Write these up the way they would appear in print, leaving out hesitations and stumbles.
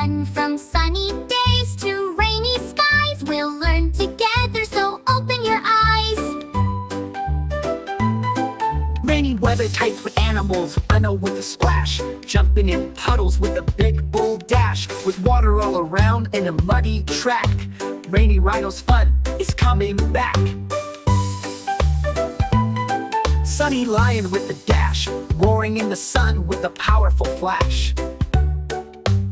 fun. From sunny days to rainy skies, we'll learn together, so open your eyes. Rainy weather types with animals, running with a splash, jumping in puddles with a big bull dash, with water all around in a muddy track. Rainy rhino's fun is coming back. Sunny lion with a dash, roaring in the sun with a powerful flash.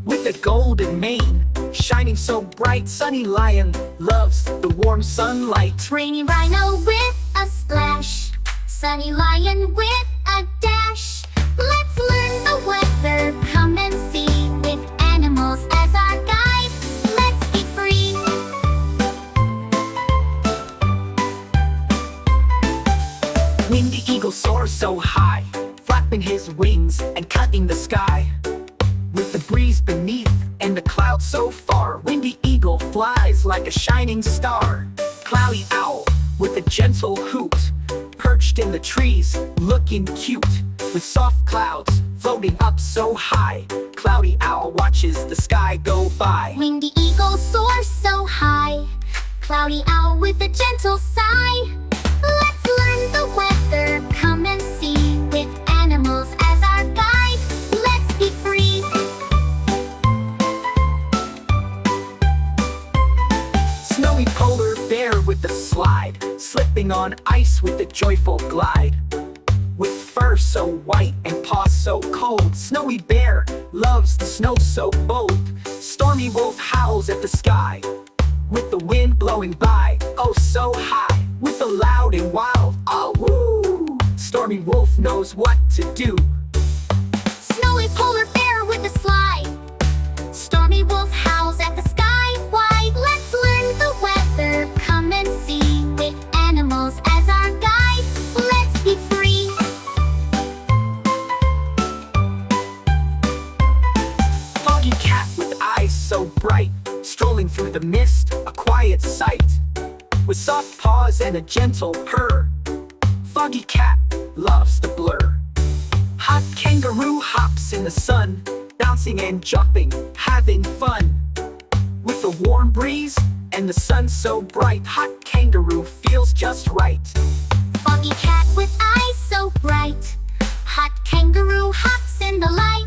With a golden mane, shining so bright, sunny lion loves the warm sunlight. Rainy rhino with a splash, sunny lion with a dash. Let's learn the weather, come and see, with animals as our guide. Let's be free. Windy eagle soars so high, flapping his wings and cutting the sky. With the breeze beneath and the clouds so far, windy eagle flies like a shining star. Cloudy owl with a gentle hoot, perched in the trees, looking cute. With soft clouds floating up so high, cloudy owl watches the sky go by. Windy eagle soars so high, cloudy owl with a gentle sigh. Let's learn the weather, come and see, with animals as our guide. Let's be free. Snowy polar bear with the slide, slipping on ice with a joyful glide. With fur so white and paws so cold, snowy bear loves the snow so bold. Stormy wolf howls at the sky, with the wind blowing by, oh so high. With a loud and wild ah woo, stormy wolf knows what to do. Snowy polar bear with a slide, stormy wolf howls at the sky wide. Let's learn the weather, come and see, with animals as our guide. Let's be free. Foggy cat with eyes so bright, strolling through the mist, a quiet sight. With soft paws and a gentle purr, foggy cat loves the blur. Hot kangaroo hops in the sun, bouncing and jumping, having fun. With a warm breeze and the sun so bright, hot kangaroo feels just right. Foggy cat with eyes so bright, hot kangaroo hops in the light.